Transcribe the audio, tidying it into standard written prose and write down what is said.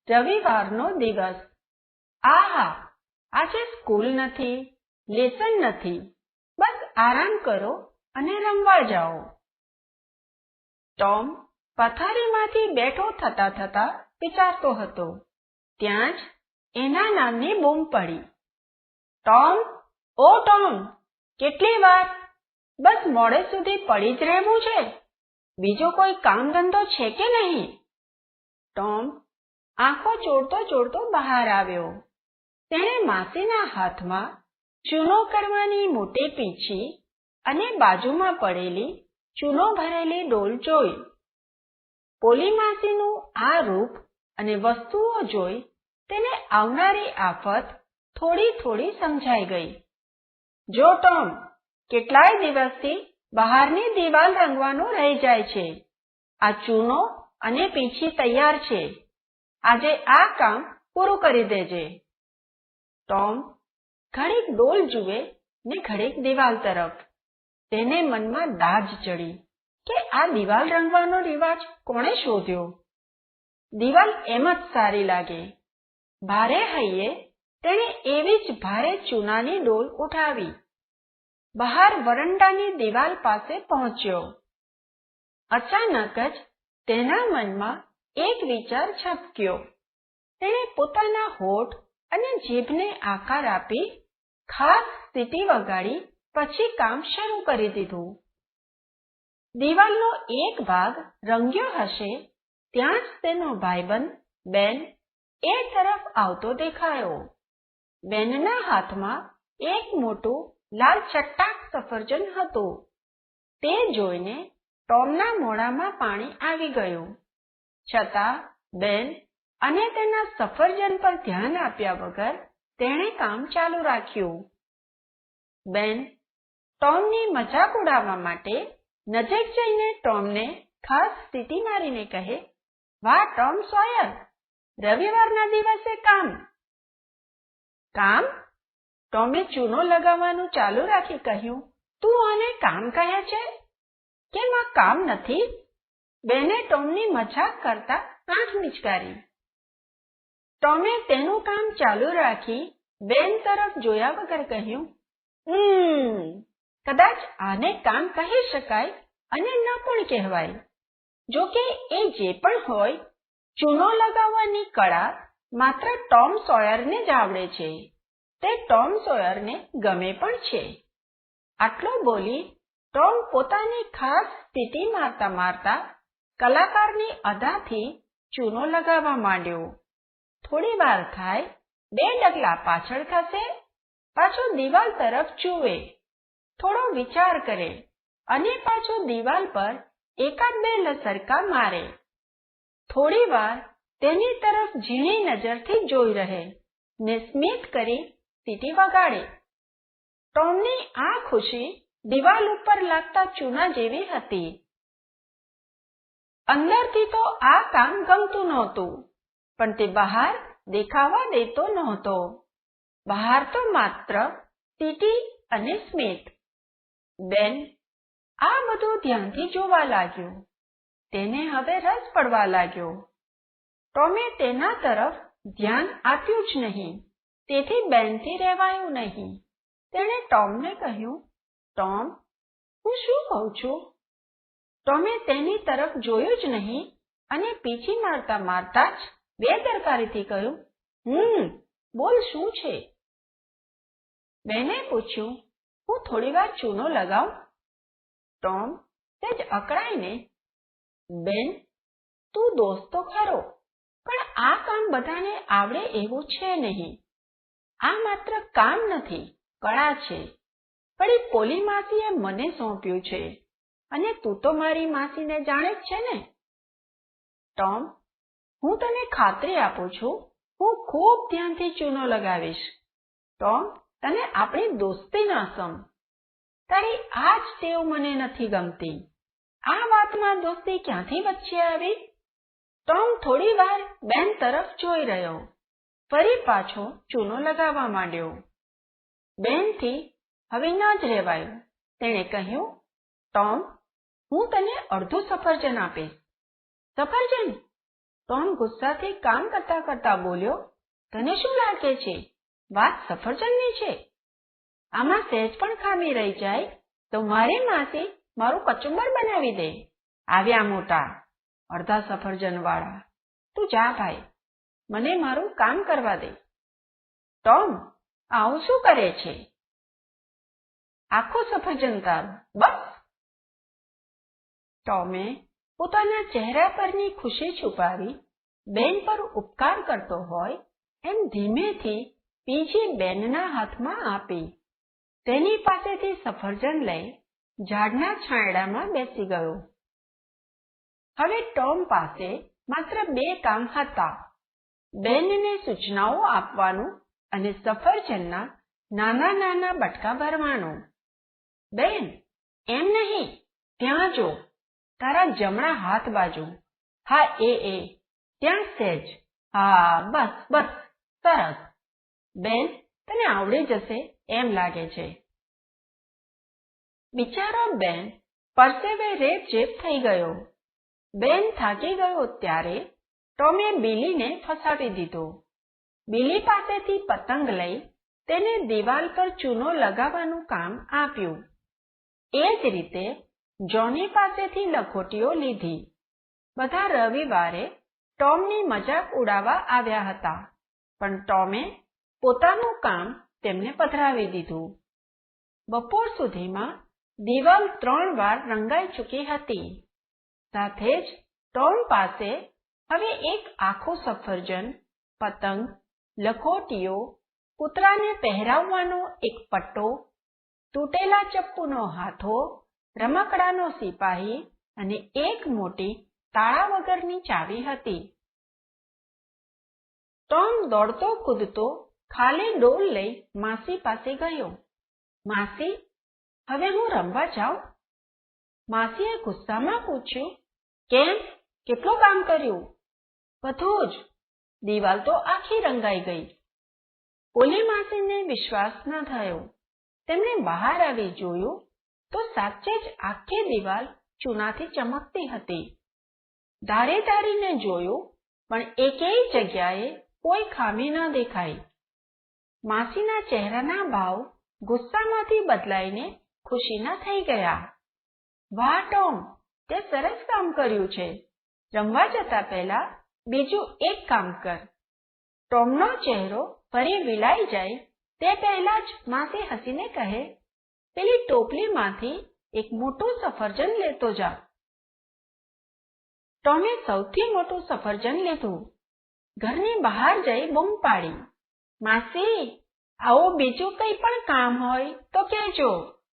રવિવારનો દિવસ. આહા, આજે સ્કૂલ નથી, લેસન નથી, બસ આરામ કરો અને રમવા જાઓ. ટોમ પથારીમાંથી બેઠો થતા થતા વિચારતો હતો. ત્યાં જ એના નામની બૂમ પડી. ટોમ, ઓ ટોમ, કેટલી વાર? બસ મોડે સુધી પડી જ રહેવું છે? બીજો કોઈ કામ ધંધો છે કે નહીં? ટોમ આંખો ચોળતો ચોળતો બહાર આવ્યો. તેણે માસીના હાથમાં ચૂનો કરવાની મોટી પીંછી અને બાજુમાં પડેલી ચૂનો ભરેલી ડોલ જોઈ. પોલી માસીનું આ રૂપ અને વસ્તુઓ જોઈ તેને આવનારી આફત થોડી થોડી સમજાઈ ગઈ. જો ટોમ, કેટલાય દિવસથી બહારની દિવાલ રંગવાનું રહી જાય છે. આ ચૂનો અને પીંછી તૈયાર છે. આજે આ કામ પૂરું કરી દેજે. ટોમ ઘડીક ડોલ જુએ ને ઘડીક દિવાલ તરફ. તેને મનમાં દાજ ચડી કે આ દિવાલ રંગવાનો રિવાજ કોણે શોધ્યો? દિવાલ એમ જ સારી લાગે. ભારે હૈયે તેણે એવી જ ભારે ચૂનાની ડોલ ઉઠાવી. બહાર વરંડાની દિવાલ પાસે પહોંચ્યો. અચાનક જ તેના મનમાં એક વિચાર છબક્યો. તેણે પોતાના હોઠ અને જીભને આકાર આપી ખાસ સીટી વગાડી પછી કામ શરૂ કરી દીધું. દિવાલનો એક ભાગ રંગ્યો હશે ત્યાં જ તેનો ભાઈબંધ બેન એ તરફ આવતો દેખાયો. બેનના હાથમાં એક મોટું લાલ ચટ્ટાક સફરજન હતું. તે જોઈને ટોમના મોઢામાં પાણી આવી ગયું. છતાં બેન અને તેના સફરજન પર ધ્યાન આપ્યા વગર તેણે કામ ચાલુ રાખ્યું. બેન ટોમની મજાક ઉડાવવા માટે નજીક જઈને ટોમને ખાસ સીટી મારીને કહે, વાહ ટોમ સોયર, રવિવારના દિવસે કામ. કામ? ટોમે ચૂનો લગાવવાનું ચાલુ રાખી કહ્યું, તું આને કામ કહે છે? કેમ આ કામ નથી? બેને ટોમની મજાક કરતા આંખ મિચકારી. ટોમે તેનું કામ ચાલુ રાખી બેન તરફ જોયા વગર કહ્યું, કદાચ આને કામ કહી શકાય અને ન પણ કહેવાય. જોકે એ જે પણ હોય, ચૂનો લગાવવાની કળા માત્ર ટોમ સોયરને જ આવડે છે. તે ટોમ સોયરને ગમે પણ છે. આટલું બોલી ટોમ પોતાની ખાસ સીટી મારતા મારતા કલાકારની અદાથી ચૂનો લગાવવા માંડ્યો. થોડી વાર થાય, 2 ડગલા પાછળ ખસે, પાછો દિવાલ તરફ જુએ, થોડો વિચાર કરે અને પાછો દિવાલ પર એકાદ 2 લસરકા મારે. થોડી વાર તેની તરફ ઝીણી નજરથી જોઈ રહે ને સ્મિત કરી સીટી વગાડે. ટોમની આ ખુશી દિવાલ ઉપર લાગતા ચૂના જેવી હતી. અંદરથી તો આ કામ ગમતું નહોતું, પણ તે બહાર દેખાવા દેતો નહોતો. બહાર તો માત્ર સીટી અને સ્મિત. બેન આ બધું ધ્યાનથી જોવા લાગ્યો. તેને હવે રસ પડવા લાગ્યો. ટોમે તેના તરફ ધ્યાન આપ્યું જ નહીં, તેથી બેનથી રહેવાયું નહીં. તેણે ટોમને કહ્યું, ટોમ, હું શું કહું છું? ટોમે તેની તરફ જોયું જ નહીં અને પીછી મારતા મારતા જ બેદરકારીથી કહ્યું, બોલ શું છે? બેને પૂછ્યું, હું થોડી વાર ચૂનો લગાવું? ટોમ તેજ અકળાઈને, બેન તું દોસ્ત તો ખરો, પણ આ કામ બધાને આવડે એવું છે નહીં. આ માત્ર કામ નથી, કળા છે. વળી પોલી માસીએ મને સોંપ્યું છે અને તું તો મારી માસીને જાણે જ છે ને. ટોમ, હું તને ખાતરી આપું છું, હું ખૂબ ધ્યાનથી ચૂનો લગાવીશ. ટોમ, તને આપણી દોસ્તી ના સમ. તારી આ જ ટેવ મને નથી ગમતી. આ વાતમાં દોસ્તી ક્યાંથી વચ્ચે આવી? ટોમ થોડી વાર બેન તરફ જોઈ રહ્યો, ફરી પાછો ચૂનો લગાવવા માંડ્યો. બેનથી હવે ન જ રહેવાયું. તેણે કહ્યું, ટોમ, હું તને અડધું સફરજન આપીશ. સફરજન? ટોમ ગુસ્સાથી કામ કરતા કરતા બોલ્યો, તને શું લાગે છે? વાત સફરજનની છે. આમાં સહેજ પણ ખામી રહી જાય તો મારી માસી મારું કચુંબર બનાવી દે. આવ્યા મોટા અડધા સફરજન વાળા. તું જા ભાઈ, મને મારું કામ કરવા દે. ટોમ, આવું શું કરે છે? આખું સફરજન તારું, બસ. ટોમે પોતાના ચહેરા પરની ખુશી છુપાવી બેન પર ઉપકાર કરતો હોય એમ ધીમેથી બીજી બેનના હાથમાં આપી. તેની પાસેથી સફરજન લઈ ઝાડના છાંયડામાં બેસી ગયો. હવે ટોમ પાસે માત્ર 2 કામ હતા, બેનને સૂચનાઓ આપવાનું અને સફરજનના નાના નાના બટકા ભરવાનું. બેન, એમ નહીં, ત્યાં જો, તારા જમણા હાથ બાજુ. હા, એ ત્યાં સહેજ. હા, બસ બસ, સરસ. બેન, તને આવડી જશે એમ લાગે છે. બિચારો બેન પરસેવે રેબઝેબ થઈ ગયો. બેન થાકી ગયો ત્યારે ટોમે બિલીને ફસાવી દીધો. બિલી પાસેથી પતંગ લઈ તેને દિવાલ પર ચૂનો લગાવવાનું કામ આપ્યું. એ જ રીતે જોની પાસેથી લખોટીઓ લીધી. બધા રવિવારે ટોમની મજાક ઉડાવવા આવ્યા હતા, પણ ટોમે પોતાનું કામ તેમને પધરાવી દીધું. બપોર સુધીમાં દિવાલ 3 વાર રંગાઈ ચૂકી હતી. સાથે જ ટોમ પાસે હવે એક આખું સફરજન, પતંગ, લખોટીઓ, કૂતરાને પહેરાવવાનો એક પટ્ટો, તૂટેલા ચપ્પુનો હાથો, રમકડાનો સિપાહી અને એક મોટી તાળા વગરની ચાવી હતી. ટોમ દોડતો કૂદતો ખાલી ડોલ લઈ માસી પાસે ગયો. માસી, હવે હું રમવા જાઉં? માસીએ ગુસ્સામાં પૂછ્યું, કેમ? કેટલું કામ કર્યું? બધું જ. દિવાલ તો આખી રંગાઈ ગઈ. ઓલી માસીને વિશ્વાસ ન થયો. તેમણે બહાર આવી જોયું તો સાચે જ આખી દિવાલ ચૂનાથી ચમકતી હતી. ધારી ધારીને જોયું, પણ એકેય જગ્યાએ કોઈ ખામી ન દેખાઈ. માસીના ચહેરાના ભાવ ગુસ્સામાંથી બદલાઈને ખુશીના થઈ ગયા. વાહ ટોમ, તે સરસ કામ કર્યું છે. રમવા જતા પહેલા બીજું એક કામ કર. ટોમનો ચહેરો ફરી વિલાઈ જાય તે પહેલા જ માસી હસીને કહે, પેલી ટોપલીમાંથી એક મોટું સફરજન લેતો જા. ટોમે સૌથી મોટું સફરજન લીધું. ઘરની બહાર જઈ બૂમ પાડી, માસી, આવું બીજું કંઈ પણ કામ હોય તો કહેજો.